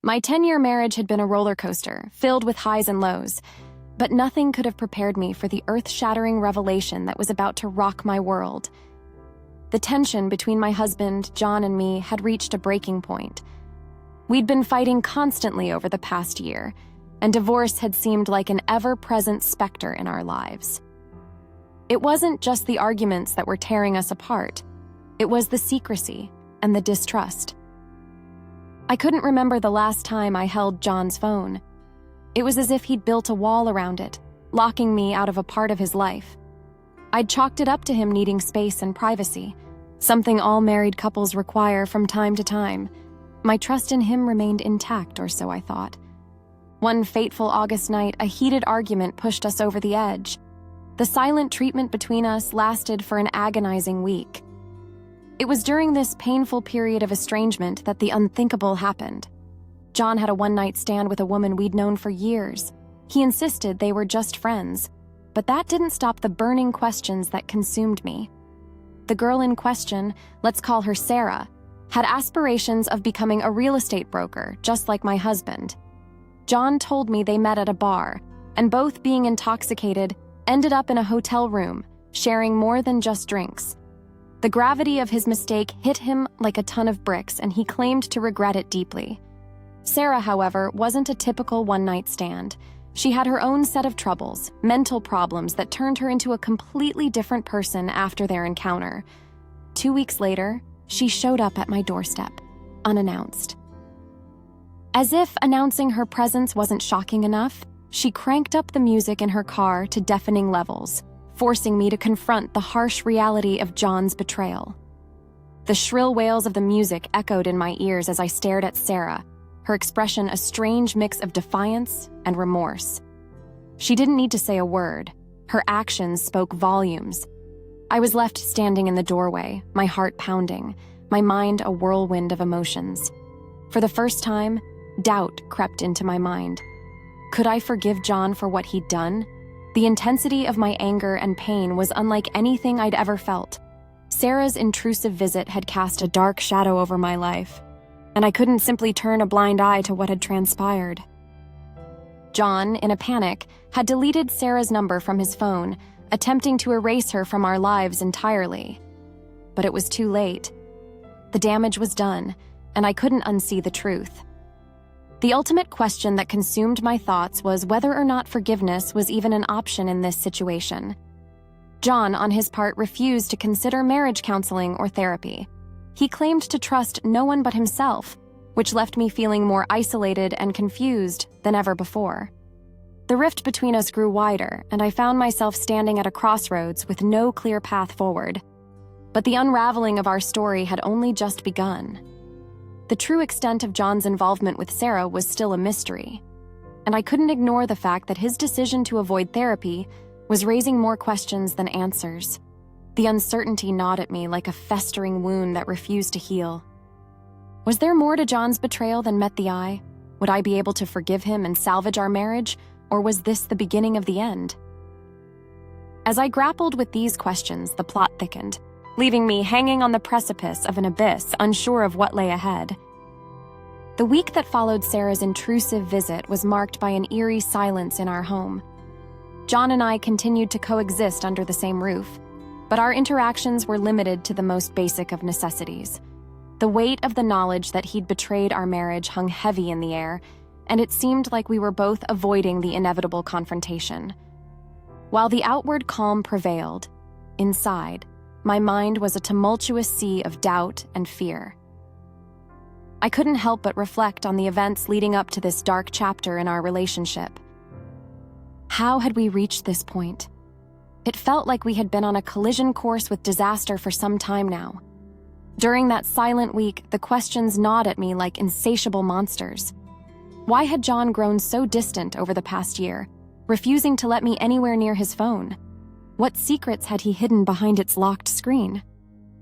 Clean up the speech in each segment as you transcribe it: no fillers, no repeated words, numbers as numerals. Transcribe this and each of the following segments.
My 10-year marriage had been a roller coaster, filled with highs and lows, but nothing could have prepared me for the earth-shattering revelation that was about to rock my world. The tension between my husband, John, and me had reached a breaking point. We'd been fighting constantly over the past year, and divorce had seemed like an ever-present specter in our lives. It wasn't just the arguments that were tearing us apart. It was the secrecy and the distrust. I couldn't remember the last time I held John's phone. It was as if he'd built a wall around it, locking me out of a part of his life. I'd chalked it up to him needing space and privacy, something all married couples require from time to time. My trust in him remained intact, or so I thought. One fateful August night, a heated argument pushed us over the edge. The silent treatment between us lasted for an agonizing week. It was during this painful period of estrangement that the unthinkable happened. John had a one-night stand with a woman we'd known for years. He insisted they were just friends, but that didn't stop the burning questions that consumed me. The girl in question, let's call her Sarah, had aspirations of becoming a real estate broker, just like my husband. John told me they met at a bar, and both being intoxicated, ended up in a hotel room, sharing more than just drinks. The gravity of his mistake hit him like a ton of bricks, and he claimed to regret it deeply. Sarah, however, wasn't a typical one-night stand. She had her own set of troubles, mental problems that turned her into a completely different person after their encounter. 2 weeks later, she showed up at my doorstep, unannounced. As if announcing her presence wasn't shocking enough, she cranked up the music in her car to deafening levels, forcing me to confront the harsh reality of John's betrayal. The shrill wails of the music echoed in my ears as I stared at Sarah, her expression a strange mix of defiance and remorse. She didn't need to say a word. Her actions spoke volumes. I was left standing in the doorway, my heart pounding, my mind a whirlwind of emotions. For the first time, doubt crept into my mind. Could I forgive John for what he'd done? The intensity of my anger and pain was unlike anything I'd ever felt. Sarah's intrusive visit had cast a dark shadow over my life, and I couldn't simply turn a blind eye to what had transpired. John, in a panic, had deleted Sarah's number from his phone, attempting to erase her from our lives entirely. But it was too late. The damage was done, and I couldn't unsee the truth. The ultimate question that consumed my thoughts was whether or not forgiveness was even an option in this situation. John, on his part, refused to consider marriage counseling or therapy. He claimed to trust no one but himself, which left me feeling more isolated and confused than ever before. The rift between us grew wider, and I found myself standing at a crossroads with no clear path forward. But the unraveling of our story had only just begun. The true extent of John's involvement with Sarah was still a mystery, and I couldn't ignore the fact that his decision to avoid therapy was raising more questions than answers. The uncertainty gnawed at me like a festering wound that refused to heal. Was there more to John's betrayal than met the eye? Would I be able to forgive him and salvage our marriage, or was this the beginning of the end? As I grappled with these questions, the plot thickened, leaving me hanging on the precipice of an abyss, unsure of what lay ahead. The week that followed Sarah's intrusive visit was marked by an eerie silence in our home. John and I continued to coexist under the same roof, but our interactions were limited to the most basic of necessities. The weight of the knowledge that he'd betrayed our marriage hung heavy in the air, and it seemed like we were both avoiding the inevitable confrontation. While the outward calm prevailed, inside, my mind was a tumultuous sea of doubt and fear. I couldn't help but reflect on the events leading up to this dark chapter in our relationship. How had we reached this point? It felt like we had been on a collision course with disaster for some time now. During that silent week, the questions gnawed at me like insatiable monsters. Why had John grown so distant over the past year, refusing to let me anywhere near his phone? What secrets had he hidden behind its locked screen?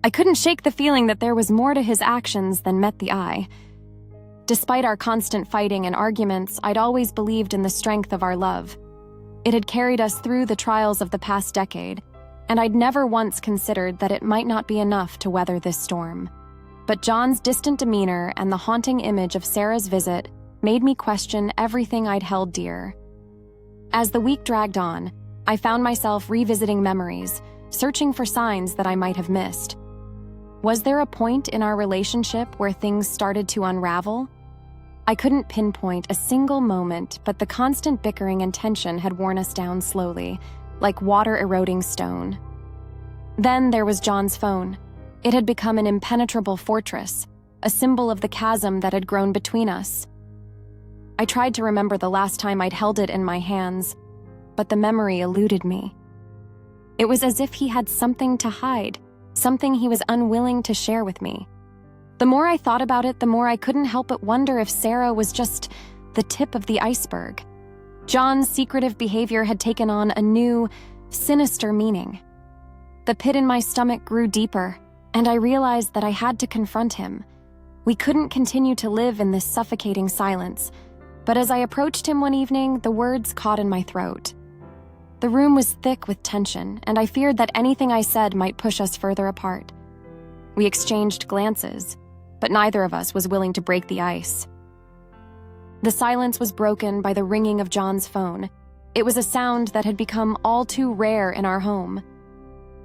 I couldn't shake the feeling that there was more to his actions than met the eye. Despite our constant fighting and arguments, I'd always believed in the strength of our love. It had carried us through the trials of the past decade, and I'd never once considered that it might not be enough to weather this storm. But John's distant demeanor and the haunting image of Sarah's visit made me question everything I'd held dear. As the week dragged on, I found myself revisiting memories, searching for signs that I might have missed. Was there a point in our relationship where things started to unravel? I couldn't pinpoint a single moment, but the constant bickering and tension had worn us down slowly, like water eroding stone. Then there was John's phone. It had become an impenetrable fortress, a symbol of the chasm that had grown between us. I tried to remember the last time I'd held it in my hands, but the memory eluded me. It was as if he had something to hide, something he was unwilling to share with me. The more I thought about it, the more I couldn't help but wonder if Sarah was just the tip of the iceberg. John's secretive behavior had taken on a new, sinister meaning. The pit in my stomach grew deeper, and I realized that I had to confront him. We couldn't continue to live in this suffocating silence, but as I approached him one evening, the words caught in my throat. The room was thick with tension, and I feared that anything I said might push us further apart. We exchanged glances, but neither of us was willing to break the ice. The silence was broken by the ringing of John's phone. It was a sound that had become all too rare in our home.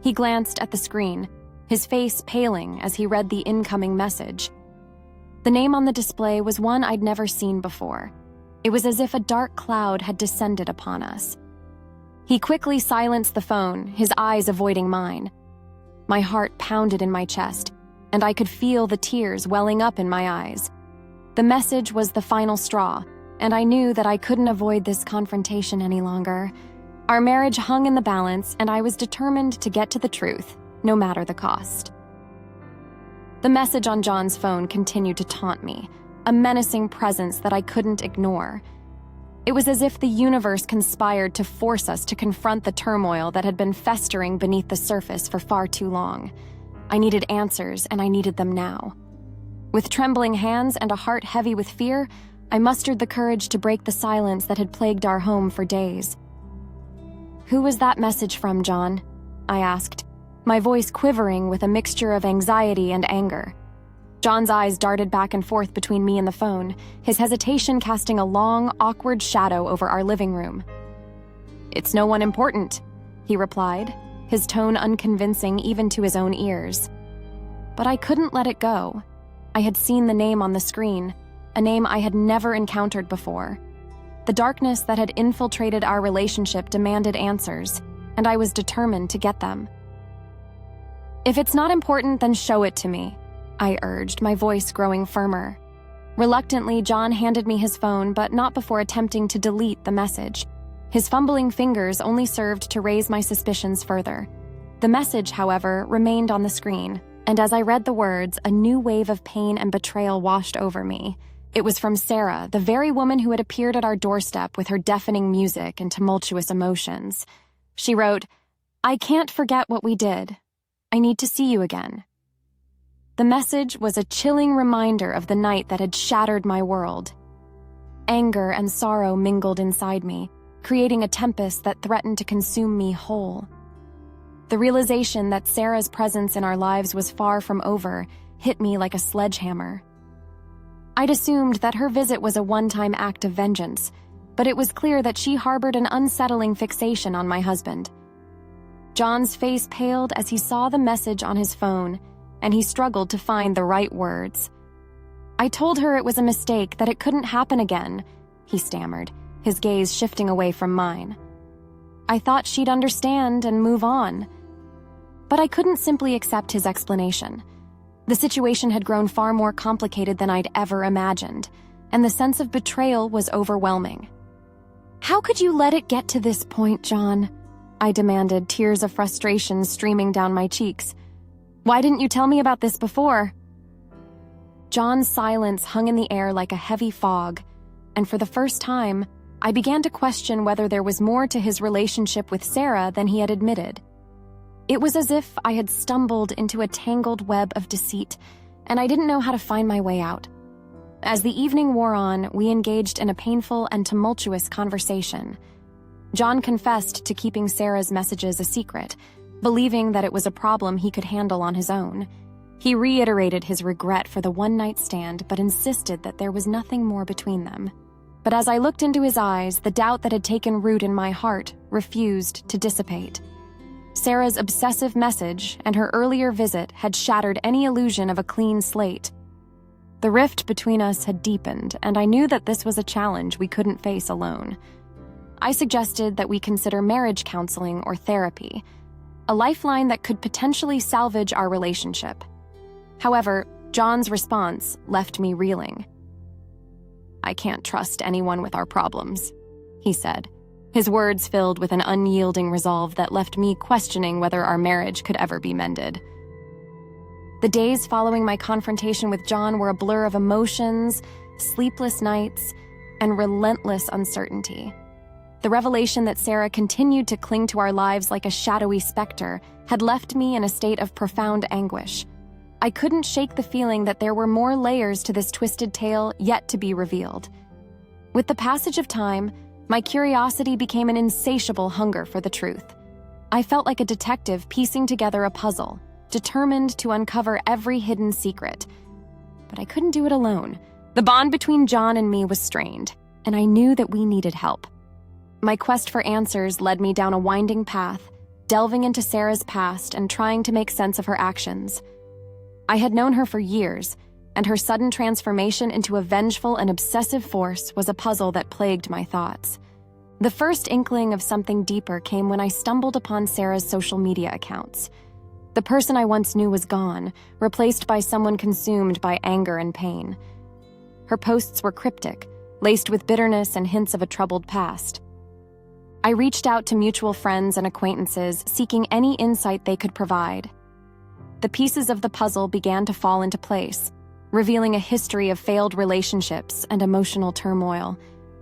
He glanced at the screen, his face paling as he read the incoming message. The name on the display was one I'd never seen before. It was as if a dark cloud had descended upon us. He quickly silenced the phone, his eyes avoiding mine. My heart pounded in my chest, and I could feel the tears welling up in my eyes. The message was the final straw, and I knew that I couldn't avoid this confrontation any longer. Our marriage hung in the balance, and I was determined to get to the truth, no matter the cost. The message on John's phone continued to taunt me, a menacing presence that I couldn't ignore. It was as if the universe conspired to force us to confront the turmoil that had been festering beneath the surface for far too long. I needed answers, and I needed them now. With trembling hands and a heart heavy with fear, I mustered the courage to break the silence that had plagued our home for days. "Who was that message from, John?" I asked, my voice quivering with a mixture of anxiety and anger. John's eyes darted back and forth between me and the phone, his hesitation casting a long, awkward shadow over our living room. "It's no one important," he replied, his tone unconvincing even to his own ears. But I couldn't let it go. I had seen the name on the screen, a name I had never encountered before. The darkness that had infiltrated our relationship demanded answers, and I was determined to get them. "If it's not important, then show it to me," I urged, my voice growing firmer. Reluctantly, John handed me his phone, but not before attempting to delete the message. His fumbling fingers only served to raise my suspicions further. The message, however, remained on the screen, and as I read the words, a new wave of pain and betrayal washed over me. It was from Sarah, the very woman who had appeared at our doorstep with her deafening music and tumultuous emotions. She wrote, "I can't forget what we did. I need to see you again." The message was a chilling reminder of the night that had shattered my world. Anger and sorrow mingled inside me, creating a tempest that threatened to consume me whole. The realization that Sarah's presence in our lives was far from over hit me like a sledgehammer. I'd assumed that her visit was a one-time act of vengeance, but it was clear that she harbored an unsettling fixation on my husband. John's face paled as he saw the message on his phone, and he struggled to find the right words. "I told her it was a mistake, that it couldn't happen again," he stammered, his gaze shifting away from mine. "I thought she'd understand and move on." But I couldn't simply accept his explanation. The situation had grown far more complicated than I'd ever imagined, and the sense of betrayal was overwhelming. "How could you let it get to this point, John?" I demanded, tears of frustration streaming down my cheeks. "Why didn't you tell me about this before?" John's silence hung in the air like a heavy fog, and for the first time, I began to question whether there was more to his relationship with Sarah than he had admitted. It was as if I had stumbled into a tangled web of deceit, and I didn't know how to find my way out. As the evening wore on, we engaged in a painful and tumultuous conversation. John confessed to keeping Sarah's messages a secret, believing that it was a problem he could handle on his own. He reiterated his regret for the one-night stand but insisted that there was nothing more between them. But as I looked into his eyes, the doubt that had taken root in my heart refused to dissipate. Sarah's obsessive message and her earlier visit had shattered any illusion of a clean slate. The rift between us had deepened, and I knew that this was a challenge we couldn't face alone. I suggested that we consider marriage counseling or therapy, a lifeline that could potentially salvage our relationship. However, John's response left me reeling. "I can't trust anyone with our problems," he said, his words filled with an unyielding resolve that left me questioning whether our marriage could ever be mended. The days following my confrontation with John were a blur of emotions, sleepless nights, and relentless uncertainty. The revelation that Sarah continued to cling to our lives like a shadowy specter had left me in a state of profound anguish. I couldn't shake the feeling that there were more layers to this twisted tale yet to be revealed. With the passage of time, my curiosity became an insatiable hunger for the truth. I felt like a detective piecing together a puzzle, determined to uncover every hidden secret. But I couldn't do it alone. The bond between John and me was strained, and I knew that we needed help. My quest for answers led me down a winding path, delving into Sarah's past and trying to make sense of her actions. I had known her for years, and her sudden transformation into a vengeful and obsessive force was a puzzle that plagued my thoughts. The first inkling of something deeper came when I stumbled upon Sarah's social media accounts. The person I once knew was gone, replaced by someone consumed by anger and pain. Her posts were cryptic, laced with bitterness and hints of a troubled past. I reached out to mutual friends and acquaintances, seeking any insight they could provide. The pieces of the puzzle began to fall into place, revealing a history of failed relationships and emotional turmoil.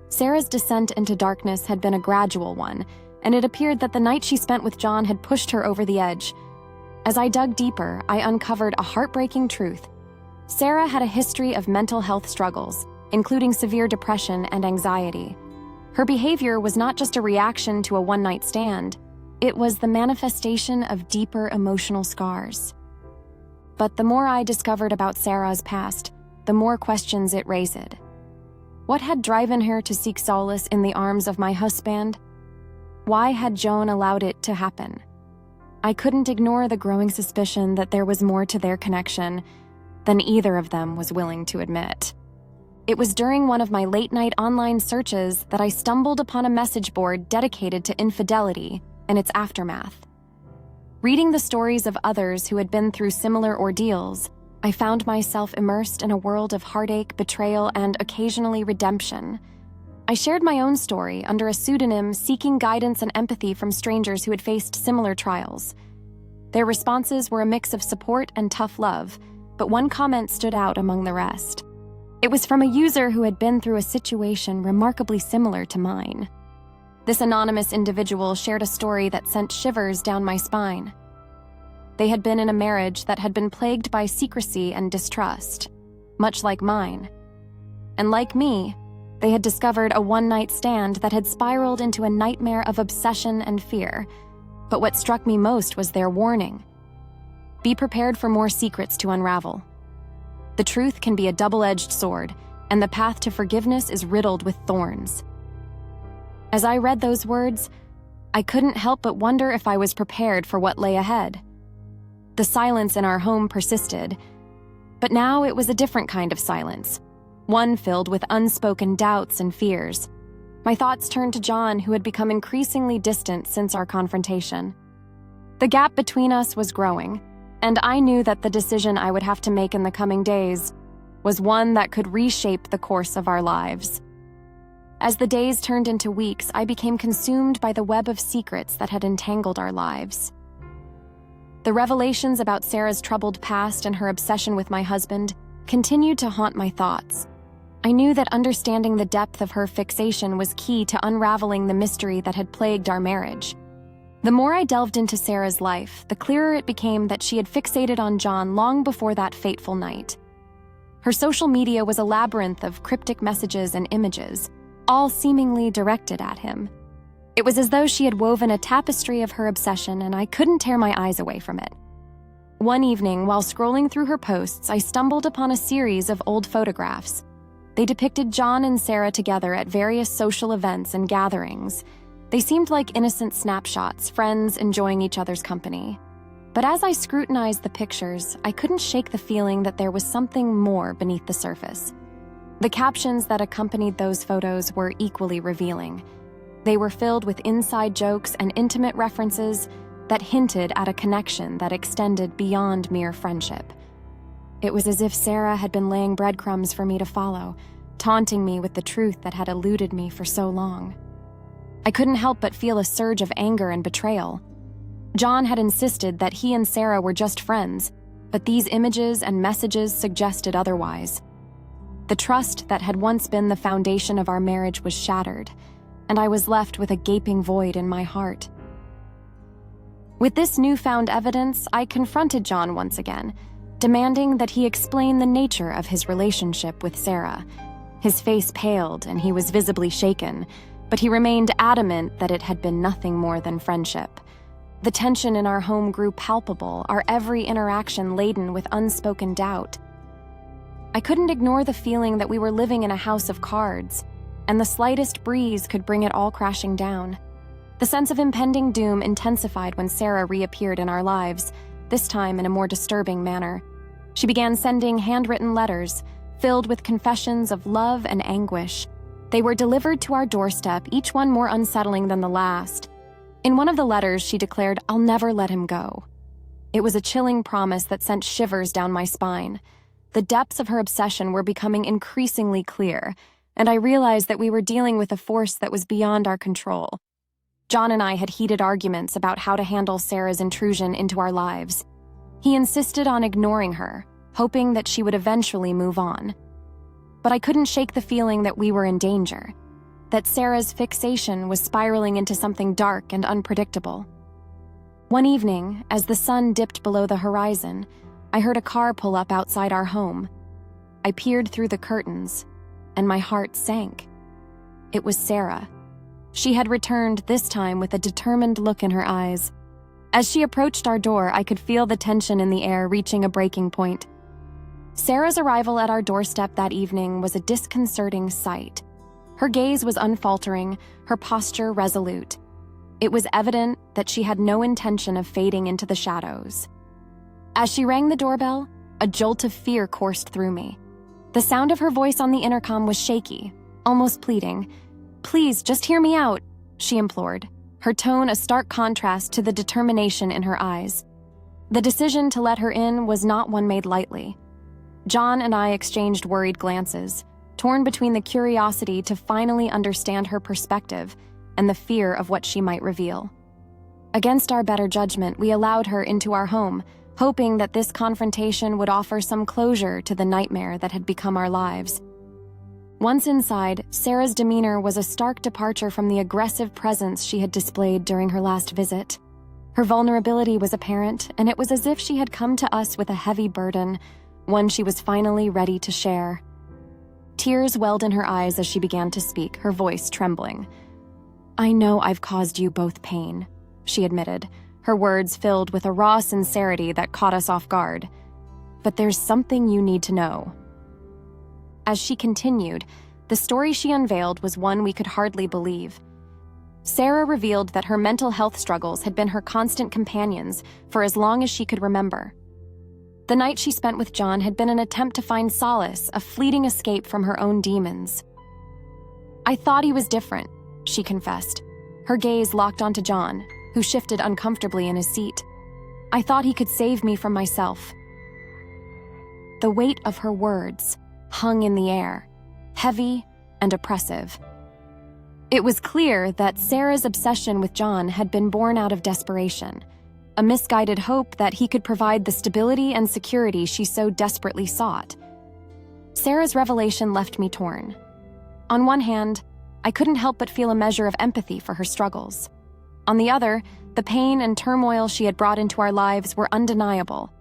Sarah's descent into darkness had been a gradual one, and it appeared that the night she spent with John had pushed her over the edge. As I dug deeper, I uncovered a heartbreaking truth. Sarah had a history of mental health struggles, including severe depression and anxiety. Her behavior was not just a reaction to a one-night stand, it was the manifestation of deeper emotional scars. But the more I discovered about Sarah's past, the more questions it raised. What had driven her to seek solace in the arms of my husband? Why had Joan allowed it to happen? I couldn't ignore the growing suspicion that there was more to their connection than either of them was willing to admit. It was during one of my late-night online searches that I stumbled upon a message board dedicated to infidelity and its aftermath. Reading the stories of others who had been through similar ordeals, I found myself immersed in a world of heartache, betrayal, and occasionally redemption. I shared my own story under a pseudonym, seeking guidance and empathy from strangers who had faced similar trials. Their responses were a mix of support and tough love, but one comment stood out among the rest. It was from a user who had been through a situation remarkably similar to mine. This anonymous individual shared a story that sent shivers down my spine. They had been in a marriage that had been plagued by secrecy and distrust, much like mine. And like me, they had discovered a one-night stand that had spiraled into a nightmare of obsession and fear. But what struck me most was their warning. Be prepared for more secrets to unravel. The truth can be a double-edged sword, and the path to forgiveness is riddled with thorns. As I read those words, I couldn't help but wonder if I was prepared for what lay ahead. The silence in our home persisted, but now it was a different kind of silence, one filled with unspoken doubts and fears. My thoughts turned to John, who had become increasingly distant since our confrontation. The gap between us was growing, and I knew that the decision I would have to make in the coming days was one that could reshape the course of our lives. As the days turned into weeks, I became consumed by the web of secrets that had entangled our lives. The revelations about Sarah's troubled past and her obsession with my husband continued to haunt my thoughts. I knew that understanding the depth of her fixation was key to unraveling the mystery that had plagued our marriage. The more I delved into Sarah's life, the clearer it became that she had fixated on John long before that fateful night. Her social media was a labyrinth of cryptic messages and images, all seemingly directed at him. It was as though she had woven a tapestry of her obsession, and I couldn't tear my eyes away from it. One evening, while scrolling through her posts, I stumbled upon a series of old photographs. They depicted John and Sarah together at various social events and gatherings. They seemed like innocent snapshots, friends enjoying each other's company. But as I scrutinized the pictures, I couldn't shake the feeling that there was something more beneath the surface. The captions that accompanied those photos were equally revealing. They were filled with inside jokes and intimate references that hinted at a connection that extended beyond mere friendship. It was as if Sarah had been laying breadcrumbs for me to follow, taunting me with the truth that had eluded me for so long. I couldn't help but feel a surge of anger and betrayal. John had insisted that he and Sarah were just friends, but these images and messages suggested otherwise. The trust that had once been the foundation of our marriage was shattered, and I was left with a gaping void in my heart. With this newfound evidence, I confronted John once again, demanding that he explain the nature of his relationship with Sarah. His face paled and he was visibly shaken, but he remained adamant that it had been nothing more than friendship. The tension in our home grew palpable, our every interaction laden with unspoken doubt. I couldn't ignore the feeling that we were living in a house of cards, and the slightest breeze could bring it all crashing down. The sense of impending doom intensified when Sarah reappeared in our lives, this time in a more disturbing manner. She began sending handwritten letters, filled with confessions of love and anguish. They were delivered to our doorstep, each one more unsettling than the last. In one of the letters, she declared, "I'll never let him go." It was a chilling promise that sent shivers down my spine. The depths of her obsession were becoming increasingly clear, and I realized that we were dealing with a force that was beyond our control. John and I had heated arguments about how to handle Sarah's intrusion into our lives. He insisted on ignoring her, hoping that she would eventually move on. But I couldn't shake the feeling that we were in danger, that Sarah's fixation was spiraling into something dark and unpredictable. One evening, as the sun dipped below the horizon, I heard a car pull up outside our home. I peered through the curtains, and my heart sank. It was Sarah. She had returned, this time with a determined look in her eyes. As she approached our door, I could feel the tension in the air reaching a breaking point. Sarah's arrival at our doorstep that evening was a disconcerting sight. Her gaze was unfaltering, her posture resolute. It was evident that she had no intention of fading into the shadows. As she rang the doorbell, a jolt of fear coursed through me. The sound of her voice on the intercom was shaky, almost pleading. "Please, just hear me out," she implored, her tone a stark contrast to the determination in her eyes. The decision to let her in was not one made lightly. John and I exchanged worried glances, torn between the curiosity to finally understand her perspective and the fear of what she might reveal. Against our better judgment, we allowed her into our home, hoping that this confrontation would offer some closure to the nightmare that had become our lives. Once inside, Sarah's demeanor was a stark departure from the aggressive presence she had displayed during her last visit. Her vulnerability was apparent, and it was as if she had come to us with a heavy burden, one she was finally ready to share. Tears welled in her eyes as she began to speak, her voice trembling. "I know I've caused you both pain," she admitted, her words filled with a raw sincerity that caught us off guard. "But there's something you need to know." As she continued, the story she unveiled was one we could hardly believe. Sarah revealed that her mental health struggles had been her constant companions for as long as she could remember. The night she spent with John had been an attempt to find solace, a fleeting escape from her own demons. "I thought he was different," she confessed, her gaze locked onto John, who shifted uncomfortably in his seat. "I thought he could save me from myself." The weight of her words hung in the air, heavy and oppressive. It was clear that Sarah's obsession with John had been born out of desperation, a misguided hope that he could provide the stability and security she so desperately sought. Sarah's revelation left me torn. On one hand, I couldn't help but feel a measure of empathy for her struggles. On the other, the pain and turmoil she had brought into our lives were undeniable.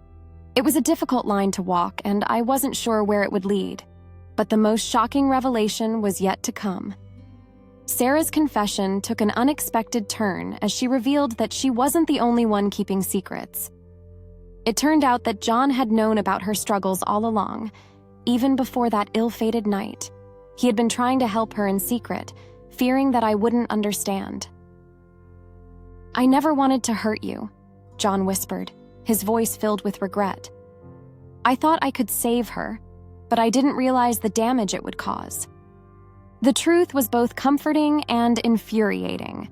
It was a difficult line to walk, and I wasn't sure where it would lead. But the most shocking revelation was yet to come. Sarah's confession took an unexpected turn as she revealed that she wasn't the only one keeping secrets. It turned out that John had known about her struggles all along, even before that ill-fated night. He had been trying to help her in secret, fearing that I wouldn't understand. "I never wanted to hurt you," John whispered, his voice filled with regret. "I thought I could save her, but I didn't realize the damage it would cause." The truth was both comforting and infuriating.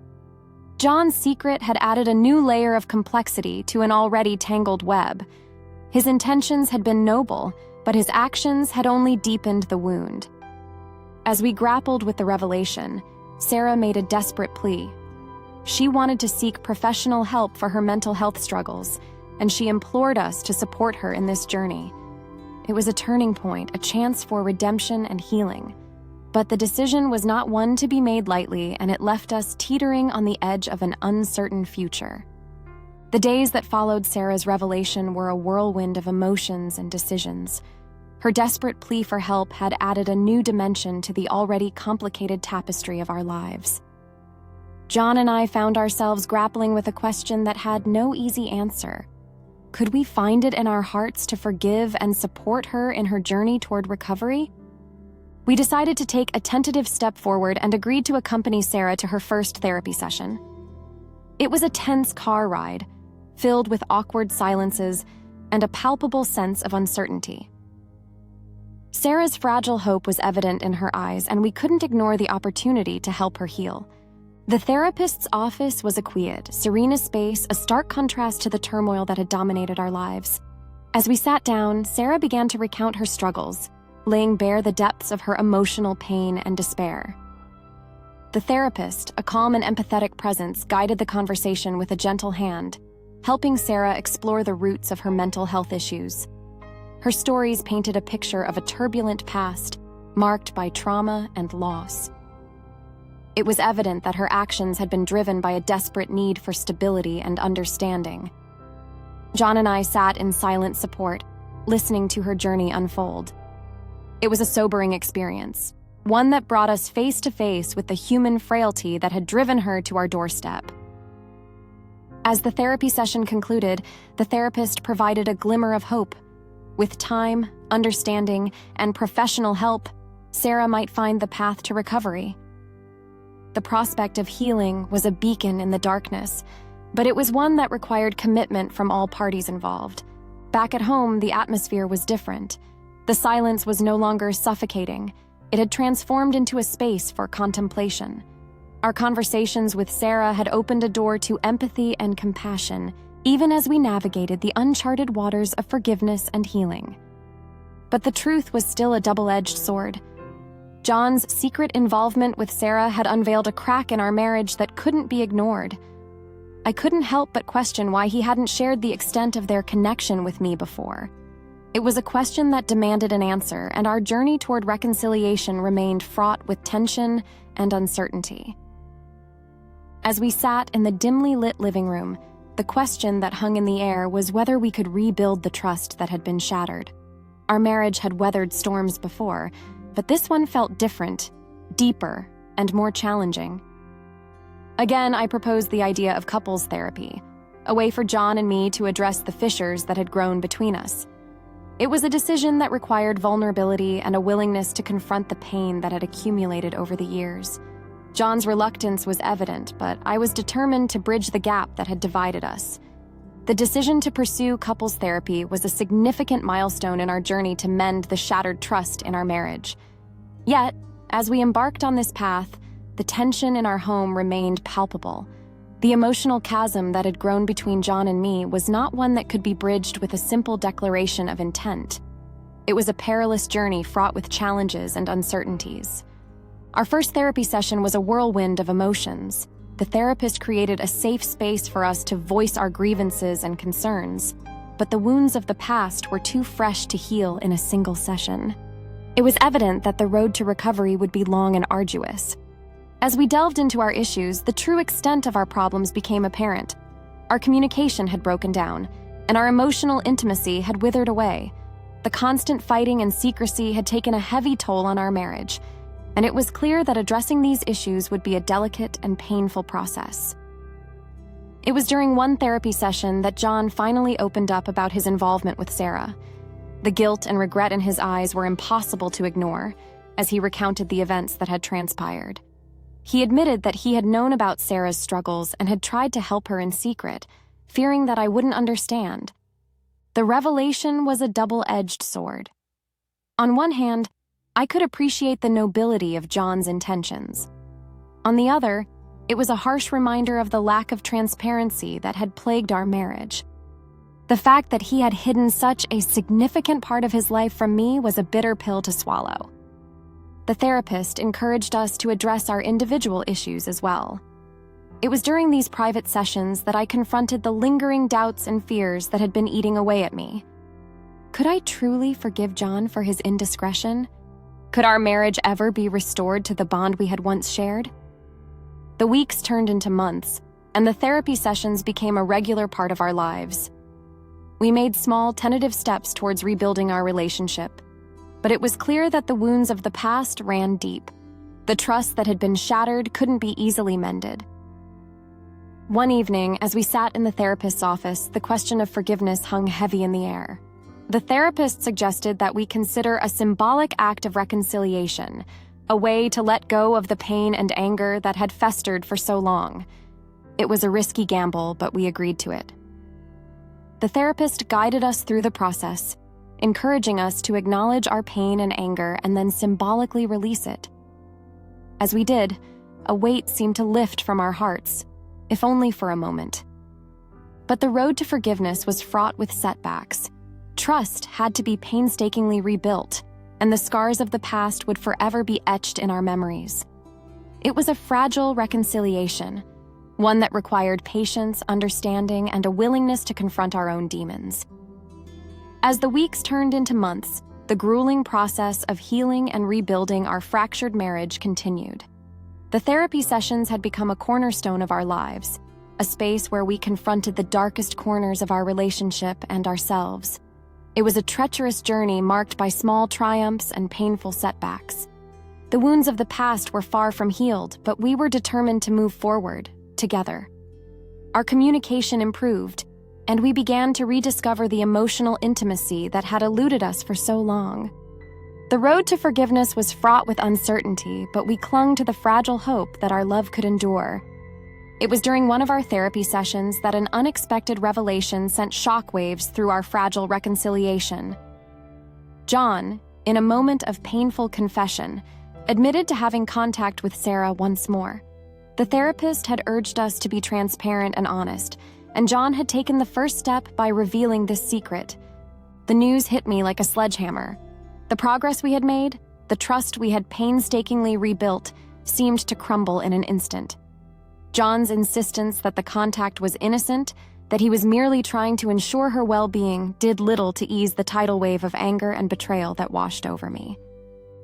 John's secret had added a new layer of complexity to an already tangled web. His intentions had been noble, but his actions had only deepened the wound. As we grappled with the revelation, Sarah made a desperate plea. She wanted to seek professional help for her mental health struggles, and she implored us to support her in this journey. It was a turning point, a chance for redemption and healing. But the decision was not one to be made lightly, and it left us teetering on the edge of an uncertain future. The days that followed Sarah's revelation were a whirlwind of emotions and decisions. Her desperate plea for help had added a new dimension to the already complicated tapestry of our lives. John and I found ourselves grappling with a question that had no easy answer. Could we find it in our hearts to forgive and support her in her journey toward recovery? We decided to take a tentative step forward and agreed to accompany Sarah to her first therapy session. It was a tense car ride, filled with awkward silences and a palpable sense of uncertainty. Sarah's fragile hope was evident in her eyes, and we couldn't ignore the opportunity to help her heal. The therapist's office was a quiet, serene space, a stark contrast to the turmoil that had dominated our lives. As we sat down, Sarah began to recount her struggles, laying bare the depths of her emotional pain and despair. The therapist, a calm and empathetic presence, guided the conversation with a gentle hand, helping Sarah explore the roots of her mental health issues. Her stories painted a picture of a turbulent past, marked by trauma and loss. It was evident that her actions had been driven by a desperate need for stability and understanding. John and I sat in silent support, listening to her journey unfold. It was a sobering experience, one that brought us face to face with the human frailty that had driven her to our doorstep. As the therapy session concluded, the therapist provided a glimmer of hope. With time, understanding, and professional help, Sarah might find the path to recovery. The prospect of healing was a beacon in the darkness, but it was one that required commitment from all parties involved. Back at home, the atmosphere was different. The silence was no longer suffocating. It had transformed into a space for contemplation. Our conversations with Sarah had opened a door to empathy and compassion, even as we navigated the uncharted waters of forgiveness and healing. But the truth was still a double-edged sword. John's secret involvement with Sarah had unveiled a crack in our marriage that couldn't be ignored. I couldn't help but question why he hadn't shared the extent of their connection with me before. It was a question that demanded an answer, and our journey toward reconciliation remained fraught with tension and uncertainty. As we sat in the dimly lit living room, the question that hung in the air was whether we could rebuild the trust that had been shattered. Our marriage had weathered storms before, but this one felt different, deeper, and more challenging. Again, I proposed the idea of couples therapy, a way for John and me to address the fissures that had grown between us. It was a decision that required vulnerability and a willingness to confront the pain that had accumulated over the years. John's reluctance was evident, but I was determined to bridge the gap that had divided us. The decision to pursue couples therapy was a significant milestone in our journey to mend the shattered trust in our marriage. Yet, as we embarked on this path, the tension in our home remained palpable. The emotional chasm that had grown between John and me was not one that could be bridged with a simple declaration of intent. It was a perilous journey fraught with challenges and uncertainties. Our first therapy session was a whirlwind of emotions. The therapist created a safe space for us to voice our grievances and concerns, but the wounds of the past were too fresh to heal in a single session. It was evident that the road to recovery would be long and arduous. As we delved into our issues, the true extent of our problems became apparent. Our communication had broken down, and our emotional intimacy had withered away. The constant fighting and secrecy had taken a heavy toll on our marriage, and it was clear that addressing these issues would be a delicate and painful process. It was during one therapy session that John finally opened up about his involvement with Sarah. The guilt and regret in his eyes were impossible to ignore as he recounted the events that had transpired. He admitted that he had known about Sarah's struggles and had tried to help her in secret, fearing that I wouldn't understand. The revelation was a double-edged sword. On one hand, I could appreciate the nobility of John's intentions. On the other, it was a harsh reminder of the lack of transparency that had plagued our marriage. The fact that he had hidden such a significant part of his life from me was a bitter pill to swallow. The therapist encouraged us to address our individual issues as well. It was during these private sessions that I confronted the lingering doubts and fears that had been eating away at me. Could I truly forgive John for his indiscretion? Could our marriage ever be restored to the bond we had once shared? The weeks turned into months, and the therapy sessions became a regular part of our lives. We made small, tentative steps towards rebuilding our relationship, but it was clear that the wounds of the past ran deep. The trust that had been shattered couldn't be easily mended. One evening, as we sat in the therapist's office, the question of forgiveness hung heavy in the air. The therapist suggested that we consider a symbolic act of reconciliation, a way to let go of the pain and anger that had festered for so long. It was a risky gamble, but we agreed to it. The therapist guided us through the process, encouraging us to acknowledge our pain and anger and then symbolically release it. As we did, a weight seemed to lift from our hearts, if only for a moment. But the road to forgiveness was fraught with setbacks. Trust had to be painstakingly rebuilt, and the scars of the past would forever be etched in our memories. It was a fragile reconciliation, one that required patience, understanding, and a willingness to confront our own demons. As the weeks turned into months, the grueling process of healing and rebuilding our fractured marriage continued. The therapy sessions had become a cornerstone of our lives, a space where we confronted the darkest corners of our relationship and ourselves. It was a treacherous journey marked by small triumphs and painful setbacks. The wounds of the past were far from healed, but we were determined to move forward, together. Our communication improved, and we began to rediscover the emotional intimacy that had eluded us for so long. The road to forgiveness was fraught with uncertainty, but we clung to the fragile hope that our love could endure. It was during one of our therapy sessions that an unexpected revelation sent shockwaves through our fragile reconciliation. John, in a moment of painful confession, admitted to having contact with Sarah once more. The therapist had urged us to be transparent and honest, and John had taken the first step by revealing this secret. The news hit me like a sledgehammer. The progress we had made, the trust we had painstakingly rebuilt, seemed to crumble in an instant. John's insistence that the contact was innocent, that he was merely trying to ensure her well-being, did little to ease the tidal wave of anger and betrayal that washed over me.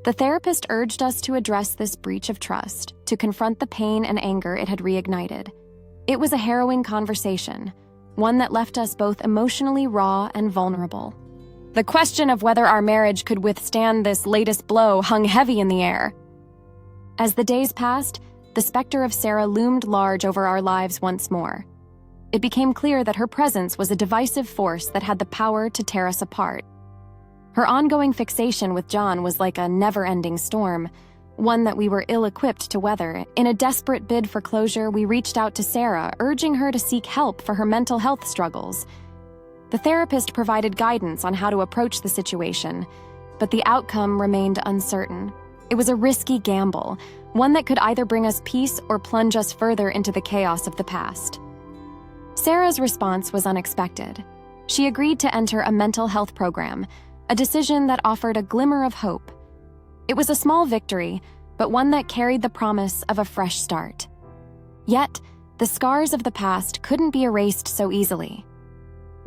The therapist urged us to address this breach of trust, to confront the pain and anger it had reignited. It was a harrowing conversation, one that left us both emotionally raw and vulnerable. The question of whether our marriage could withstand this latest blow hung heavy in the air. As the days passed, the specter of Sarah loomed large over our lives once more. It became clear that her presence was a divisive force that had the power to tear us apart. Her ongoing fixation with John was like a never-ending storm, one that we were ill-equipped to weather. In a desperate bid for closure, we reached out to Sarah, urging her to seek help for her mental health struggles. The therapist provided guidance on how to approach the situation, but the outcome remained uncertain. It was a risky gamble, one that could either bring us peace or plunge us further into the chaos of the past. Sarah's response was unexpected. She agreed to enter a mental health program, a decision that offered a glimmer of hope. It was a small victory, but one that carried the promise of a fresh start. Yet, the scars of the past couldn't be erased so easily.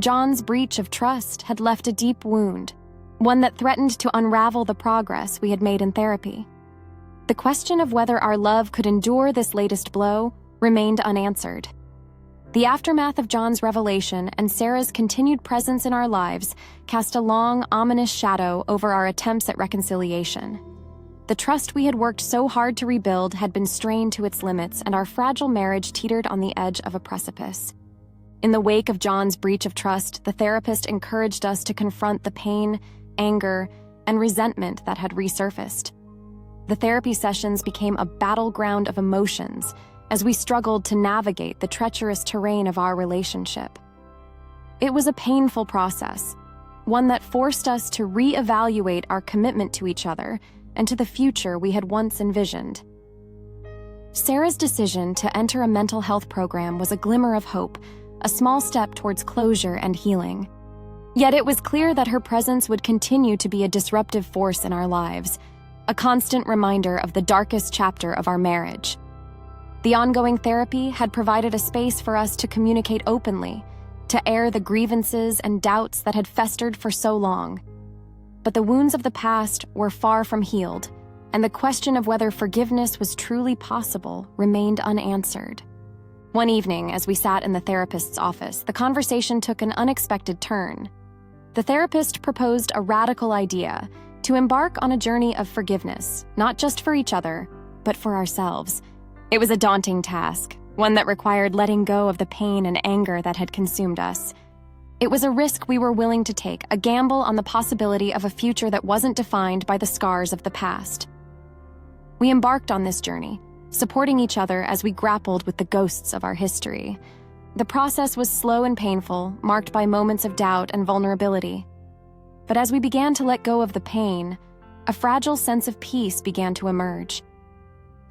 John's breach of trust had left a deep wound, one that threatened to unravel the progress we had made in therapy. The question of whether our love could endure this latest blow remained unanswered. The aftermath of John's revelation and Sarah's continued presence in our lives cast a long, ominous shadow over our attempts at reconciliation. The trust we had worked so hard to rebuild had been strained to its limits, and our fragile marriage teetered on the edge of a precipice. In the wake of John's breach of trust, the therapist encouraged us to confront the pain, anger, and resentment that had resurfaced. The therapy sessions became a battleground of emotions as we struggled to navigate the treacherous terrain of our relationship. It was a painful process, one that forced us to reevaluate our commitment to each other and to the future we had once envisioned. Sarah's decision to enter a mental health program was a glimmer of hope, a small step towards closure and healing. Yet it was clear that her presence would continue to be a disruptive force in our lives, a constant reminder of the darkest chapter of our marriage. The ongoing therapy had provided a space for us to communicate openly, to air the grievances and doubts that had festered for so long. But the wounds of the past were far from healed, and the question of whether forgiveness was truly possible remained unanswered. One evening, as we sat in the therapist's office, the conversation took an unexpected turn. The therapist proposed a radical idea: to embark on a journey of forgiveness, not just for each other, but for ourselves. It was a daunting task, one that required letting go of the pain and anger that had consumed us. It was a risk we were willing to take, a gamble on the possibility of a future that wasn't defined by the scars of the past. We embarked on this journey, supporting each other as we grappled with the ghosts of our history. The process was slow and painful, marked by moments of doubt and vulnerability. But as we began to let go of the pain, a fragile sense of peace began to emerge.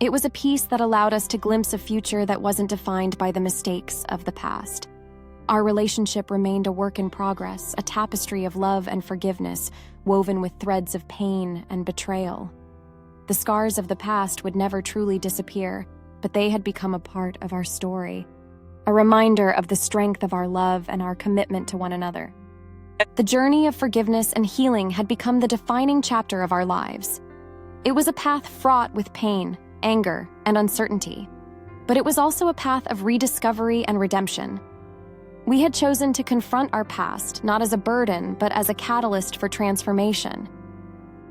It was a peace that allowed us to glimpse a future that wasn't defined by the mistakes of the past. Our relationship remained a work in progress, a tapestry of love and forgiveness, woven with threads of pain and betrayal. The scars of the past would never truly disappear, but they had become a part of our story, a reminder of the strength of our love and our commitment to one another. The journey of forgiveness and healing had become the defining chapter of our lives. It was a path fraught with pain, anger, and uncertainty, but it was also a path of rediscovery and redemption. We had chosen to confront our past, not as a burden, but as a catalyst for transformation.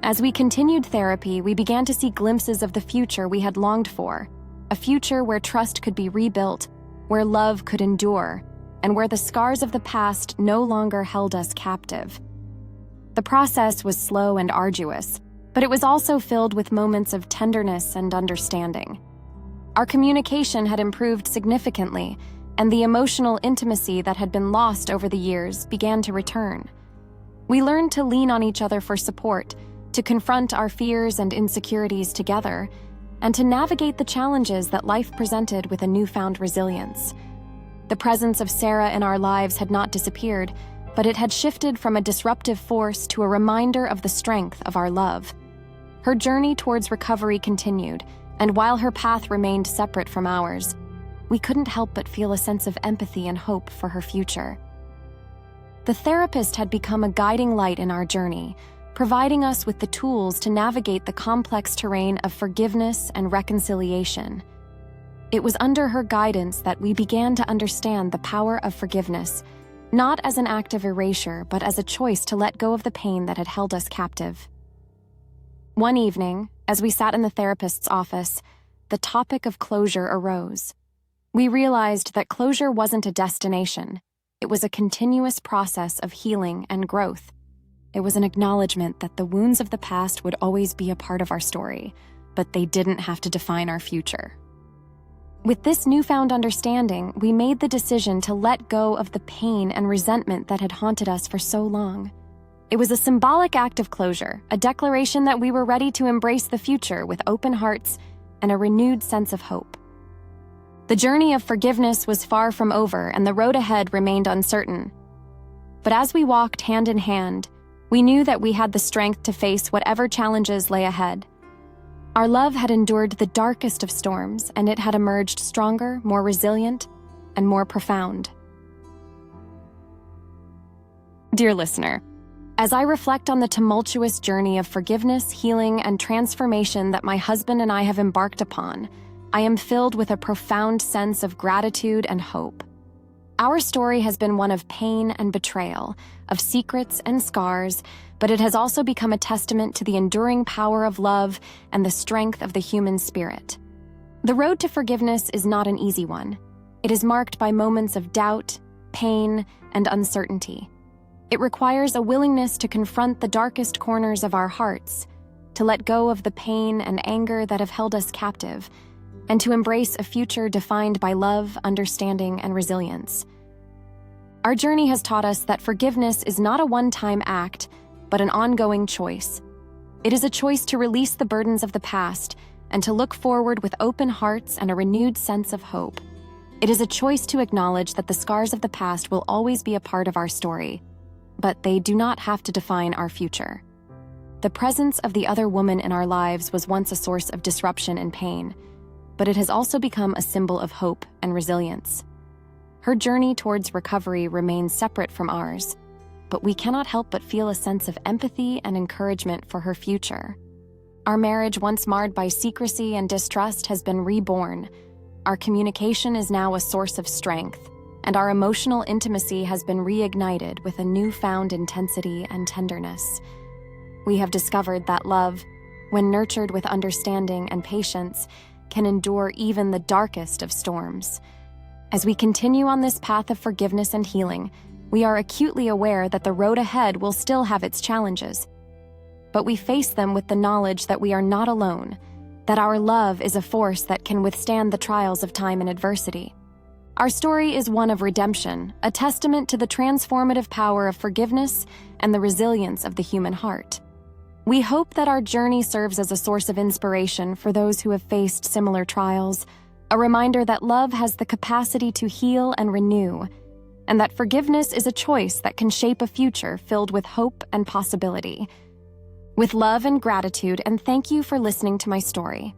As we continued therapy, we began to see glimpses of the future we had longed for, a future where trust could be rebuilt, where love could endure, and where the scars of the past no longer held us captive. The process was slow and arduous, but it was also filled with moments of tenderness and understanding. Our communication had improved significantly, and the emotional intimacy that had been lost over the years began to return. We learned to lean on each other for support, to confront our fears and insecurities together, and to navigate the challenges that life presented with a newfound resilience. The presence of Sarah in our lives had not disappeared, but it had shifted from a disruptive force to a reminder of the strength of our love. Her journey towards recovery continued, and while her path remained separate from ours, we couldn't help but feel a sense of empathy and hope for her future. The therapist had become a guiding light in our journey, providing us with the tools to navigate the complex terrain of forgiveness and reconciliation. It was under her guidance that we began to understand the power of forgiveness, not as an act of erasure, but as a choice to let go of the pain that had held us captive. One evening, as we sat in the therapist's office, the topic of closure arose. We realized that closure wasn't a destination. It was a continuous process of healing and growth. It was an acknowledgement that the wounds of the past would always be a part of our story, but they didn't have to define our future. With this newfound understanding, we made the decision to let go of the pain and resentment that had haunted us for so long. It was a symbolic act of closure, a declaration that we were ready to embrace the future with open hearts and a renewed sense of hope. The journey of forgiveness was far from over, and the road ahead remained uncertain. But as we walked hand in hand, we knew that we had the strength to face whatever challenges lay ahead. Our love had endured the darkest of storms, and it had emerged stronger, more resilient, and more profound. Dear listener, as I reflect on the tumultuous journey of forgiveness, healing, and transformation that my husband and I have embarked upon, I am filled with a profound sense of gratitude and hope. Our story has been one of pain and betrayal, of secrets and scars, but it has also become a testament to the enduring power of love and the strength of the human spirit. The road to forgiveness is not an easy one. It is marked by moments of doubt, pain, and uncertainty. It requires a willingness to confront the darkest corners of our hearts, to let go of the pain and anger that have held us captive, and to embrace a future defined by love, understanding, and resilience. Our journey has taught us that forgiveness is not a one-time act, but an ongoing choice. It is a choice to release the burdens of the past and to look forward with open hearts and a renewed sense of hope. It is a choice to acknowledge that the scars of the past will always be a part of our story, but they do not have to define our future. The presence of the other woman in our lives was once a source of disruption and pain, but it has also become a symbol of hope and resilience. Her journey towards recovery remains separate from ours, but we cannot help but feel a sense of empathy and encouragement for her future. Our marriage, once marred by secrecy and distrust, has been reborn. Our communication is now a source of strength, and our emotional intimacy has been reignited with a newfound intensity and tenderness. We have discovered that love, when nurtured with understanding and patience, can endure even the darkest of storms. As we continue on this path of forgiveness and healing, we are acutely aware that the road ahead will still have its challenges. But we face them with the knowledge that we are not alone, that our love is a force that can withstand the trials of time and adversity. Our story is one of redemption, a testament to the transformative power of forgiveness and the resilience of the human heart. We hope that our journey serves as a source of inspiration for those who have faced similar trials, a reminder that love has the capacity to heal and renew, and that forgiveness is a choice that can shape a future filled with hope and possibility. With love and gratitude, and thank you for listening to my story.